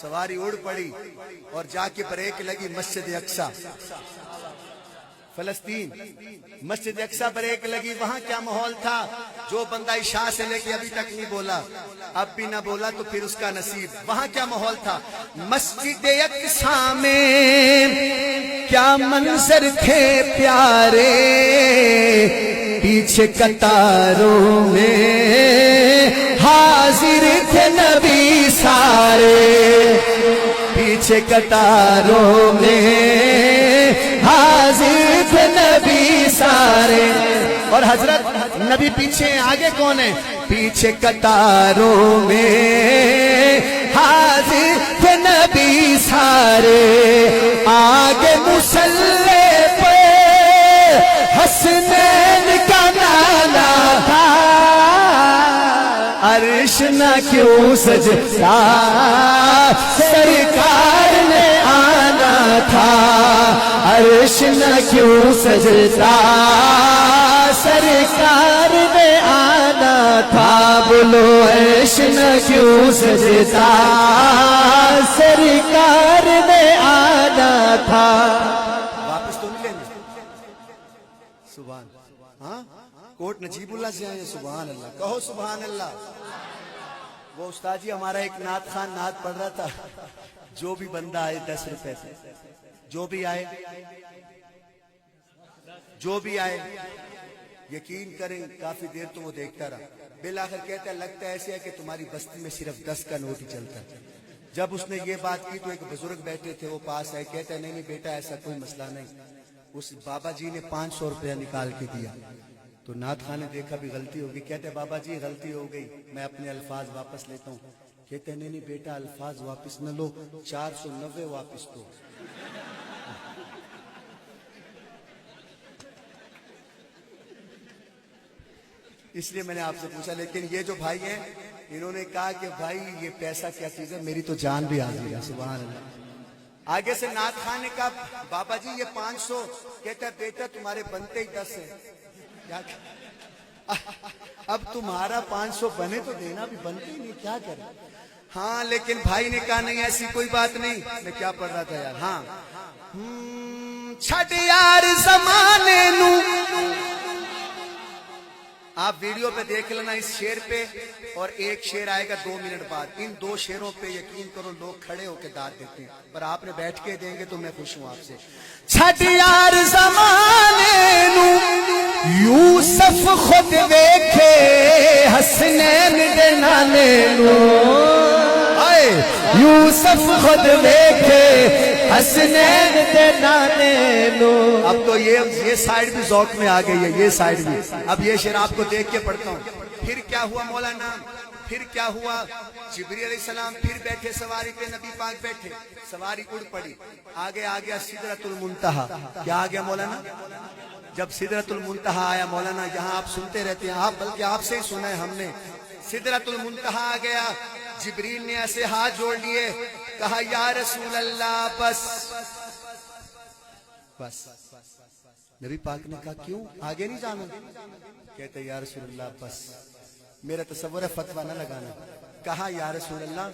سواری اڑ پڑی اور جا کے بریک لگی مسجد اقصی فلسطین. مسجد اقصی بریک لگی. وہاں کیا ماحول تھا؟ جو بندہ عشاء سے لے کے ابھی تک نہیں بولا، اب بھی نہ بولا تو پھر اس کا نصیب. وہاں کیا ماحول تھا؟ مسجد اقصی میں کیا منظر تھے پیارے، پیچھے قطاروں میں حاضر تھے نبی سارے، پیچھے قطاروں میں حاضر تھے نبی سارے. اور حضرت نبی پیچھے، آگے کون ہے؟ پیچھے قطاروں میں حاضر تھے نبی سارے، آگے مصلی پہ حسنین کا نالا تھا، عرش نہ کیوں سجتا سرکار نے آنا تھا، عرش نہ کیوں سجتا سرکار نے آنا تھا. بولو عرش نہ کیوں سجتا سرکار نے آنا تھا. واپس تو نہیں لیں گے؟ سبحان. ہاں کوٹ نجیب اللہ سے آئے. سبحان اللہ کہو سبحان اللہ. وہ استاد جی ہمارا ایک نعت خان نعت پڑھ رہا تھا، جو بھی بندہ آئے 10 روپے سے، جو بھی آئے، جو بھی آئے. یقین کریں کافی دیر تو وہ دیکھتا رہا. بالآخر کہتا ہے لگتا ہے ایسے ہے کہ تمہاری بستی میں صرف 10 کا نوٹ ہی چلتا ہے. جب اس نے یہ بات کی تو ایک بزرگ بیٹھے تھے، وہ پاس آئے. کہتا ہے نہیں نہیں بیٹا ایسا کوئی مسئلہ نہیں. اس بابا جی نے 500 روپیہ نکال کے دیا تو نعت خان نے دیکھا بھی غلطی ہوگی. کہتے ہیں بابا جی غلطی ہو گئی، میں اپنے الفاظ واپس لیتا ہوں. کہتے ہیں نہیں نہیں بیٹا الفاظ واپس نہ لو، 490 واپس دو. اس لیے میں نے آپ سے پوچھا. لیکن یہ جو بھائی ہیں انہوں نے کہا کہ بھائی یہ پیسہ کیا چیز ہے، میری تو جان بھی حاضر ہے. سبحان اللہ. آگے سے نعت خان نے کہا بابا جی یہ 500. کہتا ہے بیٹا تمہارے بنتے ہی 10 ہیں. اب تمہارا 500 بنے تو دینا بھی بنتے ہی نہیں، کیا کریں. ہاں لیکن بھائی نے کہا نہیں ایسی کوئی بات نہیں. میں کیا پڑھ رہا تھا یار؟ ہاں چھٹ یار زمانے نو. آپ ویڈیو پہ دیکھ لینا اس شعر پہ، اور ایک شعر آئے گا 2 منٹ بعد. ان 2 شعروں پہ یقین کرو لوگ کھڑے ہو کے داد دیتے ہیں، پر آپ نے بیٹھ کے دیں گے تو میں خوش ہوں آپ سے. چھٹ یار زمانے نو یوسف خود ویکھے حسنین دے نانے نو. یوسف خود ویکھے حسنین دے نانے نو. اب تو یہ سائیڈ بھی ذوق میں آ گئی ہے، یہ سائیڈ بھی. اب یہ شعر آپ کو دیکھ کے پڑھتا ہوں. پھر کیا ہوا مولانا؟ پھر کیا ہوا؟ جبریل علیہ السلام پھر بیٹھے سواری پہ، نبی پاک بیٹھے، سواری اڑ پڑی. آگے آ گیا سدرۃ المنتہا. کیا آ گیا مولانا؟ جب سدرۃ المنتہا آیا مولانا، یہاں آپ سنتے رہتے ہیں، آپ بلکہ آپ سے ہی سنا ہے ہم نے. سدرۃ المنتہا آ گیا. جبریل نے ایسے ہاتھ جوڑ لیے، کہا یا رسول اللہ بس بس. نبی پاک نے کہا کیوں آگے نہیں جانا؟ کہتے یا رسول اللہ بس، میرا تصور ہے فتویٰ نہ لگانا. کہا یا رسول اللہ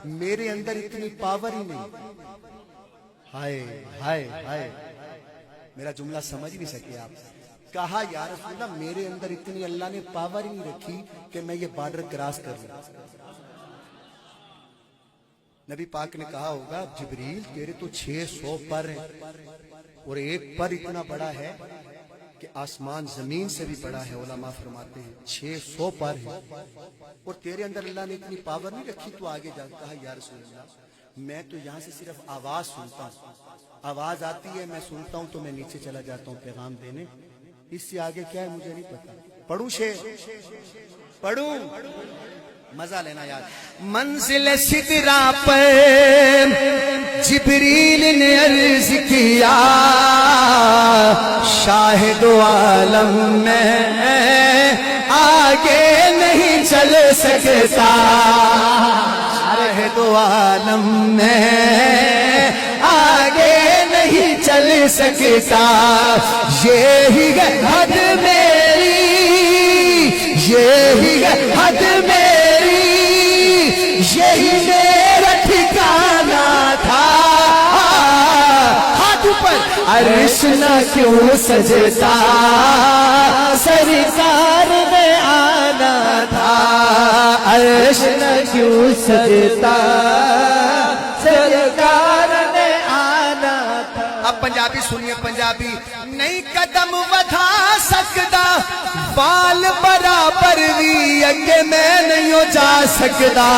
میرے اندر اتنی پاور ہی نہیں. ہائے ہائے ہائے، میرا جملہ سمجھ نہیں سکے آپ. کہا یا رسول اللہ میرے اندر اتنی اللہ نے پاور ہی نہیں رکھی کہ میں یہ بارڈر کراس کر لوں. نبی پاک نے کہا ہوگا جبریل تیرے تو 600 پر ہیں، اور ایک پر اتنا بڑا ہے کہ آسمان زمین سے بھی بڑا ہے. علماء فرماتے ہیں 600 پر ہے، اور تیرے اندر اللہ نے اتنی پاور نہیں رکھی تو آگے جا. کہا یا رسول اللہ میں تو یہاں سے صرف آواز سنتا ہوں، آواز آتی ہے میں سنتا ہوں تو میں نیچے چلا جاتا ہوں پیغام دینے. اس سے آگے کیا ہے مجھے نہیں پتا. پڑھوں شعر؟ پڑھوں؟ مزہ لینا یار. منزل سدرا پر جبریل نے عرض کیا، شاہد عالم میں آگے نہیں چل سکتا. شاہد عالم میں آگے نہیں چل سکتا. یہی ہے حد میری، یہی ہے حد میری، یہی میرا ٹھکانہ. عرش نہ کیوں سجتا سرکار نے آنا تھا عرش نہ کیوں سجتا سرکار نے آنا تھا اب پنجابی سنیے پنجابی نہیں قدم ودھا سکتا بال برابر بھی اگے میں نہیں ہو جا سکتا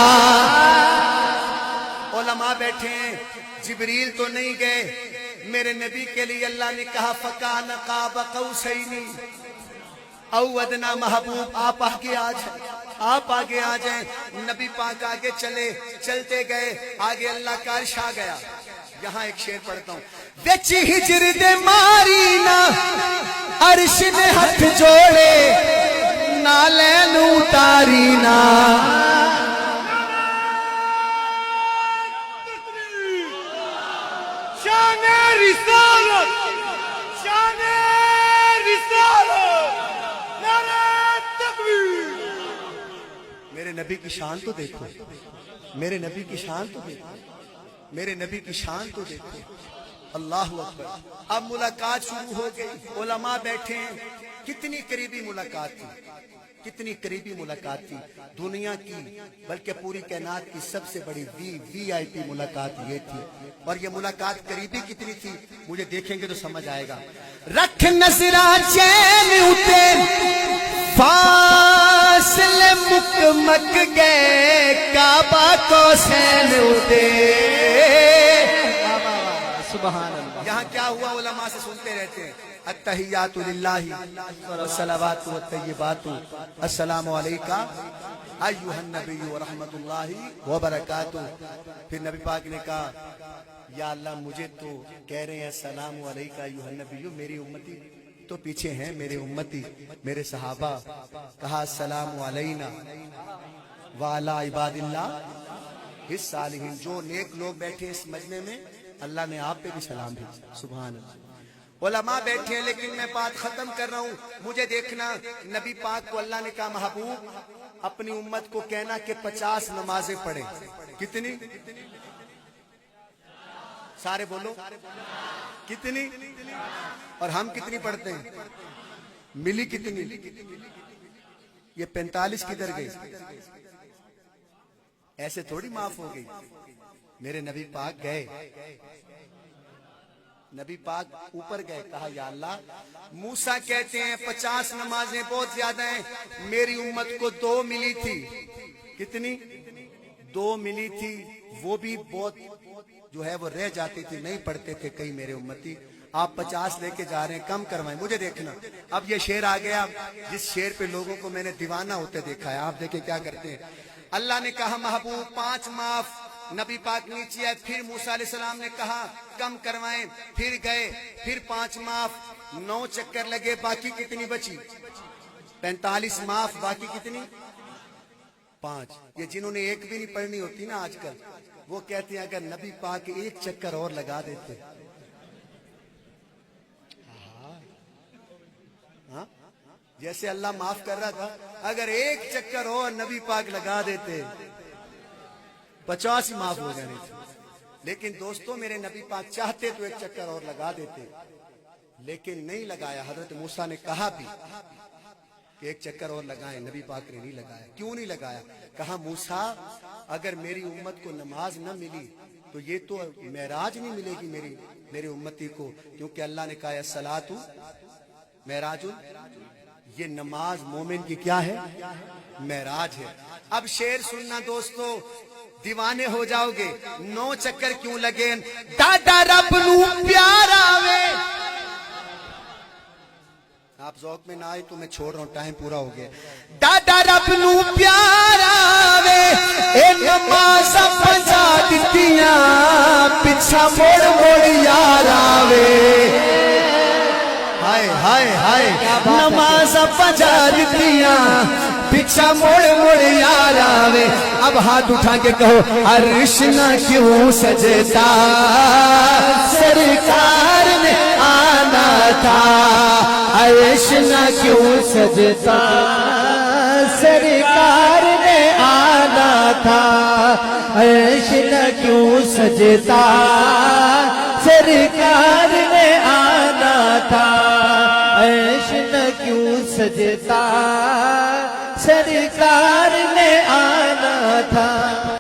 علماء بیٹھے ہیں جبریل تو نہیں گئے میرے نبی کے لیے اللہ نے کہا فَكَانَ قَابَ قَوْسَيْنِ او ادنا محبوب آپ آگے آ جائیں آپ آگے آ جائیں نبی پاک آگے چلے چلتے گئے آگے اللہ کا عرش آ گیا یہاں ایک شعر پڑھتا ہوں وچ ہجر دے ماری نا عرش نے ہاتھ جوڑے نالین اتاری نا شان رسالت شان رسالت نعرہ تکبیر میرے نبی کی شان تو دیکھو میرے نبی کی شان تو دیکھو میرے نبی کی شان تو دیکھو اللہ اکبر اب ملاقات شروع ہو گئی علماء بیٹھے ہیں کتنی قریبی ملاقات تھی کتنی قریبی ملاقات تھی دنیا کی بلکہ پوری کائنات کی سب سے بڑی وی آئی پی ملاقات یہ تھی اور یہ ملاقات قریبی کتنی تھی مجھے دیکھیں گے تو سمجھ آئے گا رکھ نظرہ چین اتے فاصلے مک مک گئے کعبہ کو سین اتے سبحان اللہ یہاں کیا ہوا علماء سے سنتے رہتے ہیں التحیات للہ والصلوات والطیبات السلام علیکہ ایھا النبی ورحمت اللہ وبرکاتہ پھر نبی پاک نے کہا یا اللہ مجھے تو کہہ رہے ہیں السلام علیکہ ایھا النبی میری امتی تو پیچھے ہیں میرے امتی میرے صحابہ کہا السلام علینا وعلی عباد اللہ الصالحین جو نیک لوگ بیٹھے اس مجمع میں اللہ نے آپ پہ بھی سلام بھیجا سبحان اللہ علماء بیٹھے ہیں لیکن میں بات ختم کر رہا ہوں مجھے دیکھنا نبی پاک کو اللہ نے کہا محبوب اپنی امت کو کہنا کہ 50 نمازیں پڑھیں کتنی سارے بولو کتنی اور ہم کتنی پڑھتے ہیں ملی کتنی یہ 45 کدھر گئی ایسے تھوڑی معاف ہو گئی میرے نبی پاک گئے نبی پاک اوپر گئے کہا یا اللہ موسیٰ کہتے ہیں 50 نمازیں بہت زیادہ ہیں میری امت کو 2 ملی تھی کتنی 2 ملی تھی وہ بھی بہت جو ہے وہ رہ جاتی تھی نہیں پڑھتے تھے کئی میرے امتی آپ 50 لے کے جا رہے ہیں کم کروائیں مجھے دیکھنا اب یہ شعر آ گیا جس شعر پہ لوگوں کو میں نے دیوانہ ہوتے دیکھا ہے آپ دیکھیں کیا کرتے ہیں اللہ نے کہا محبوب 5 معاف نبی پاک نیچے آئے پھر موسیٰ علیہ السلام نے کہا کم کروائیں پھر گئے پھر 5 معاف 9 چکر لگے باقی کتنی بچی 45 معاف باقی کتنی 5 یہ جنہوں نے ایک بھی نہیں پڑھنی ہوتی نا آج کل وہ کہتے ہیں اگر نبی پاک ایک چکر اور لگا دیتے ہاں جیسے اللہ معاف کر رہا تھا اگر ایک چکر اور نبی پاک لگا دیتے 50 ہی معاف ہو جانے تھے لیکن دوستوں میرے نبی پاک چاہتے تو ایک چکر اور لگا دیتے لیکن نہیں لگایا حضرت موسیٰ نے کہا بھی کہ ایک چکر اور لگائیں نبی پاک نے نہیں لگایا کیوں نہیں لگایا کہا موسیٰ اگر میری امت کو نماز نہ ملی تو یہ تو معراج نہیں ملے گی میری امتی کو کیونکہ اللہ نے کہا الصلاۃ معراج یہ نماز مومن کی کیا ہے معراج ہے اب شعر سننا دوستو دیوانے ہو جاؤ گے 9 چکر کیوں لگے دادا رب نو پیارا وے آپ ذوق میں نہ آئے تو میں چھوڑ رہا ہوں ٹائم پورا ہو گیا دادا رب نو پیارا وے اے نماز پنجا دتیاں پچھا موڑ موڑ یارا وے ہائے ہائے ہائے نماز پنجا دتیاں پچھا موڑ موڑ یار آوے اب ہاتھ اٹھا کے کہو عرش نہ کیوں سجتا سرکار نے آنا تھا عرش نہ کیوں سجتا سرکار نے آنا تھا عرش نہ کیوں سجتا سرکار نے آنا تھا عرش نہ کیوں سجتا سرکار نے آنا تھا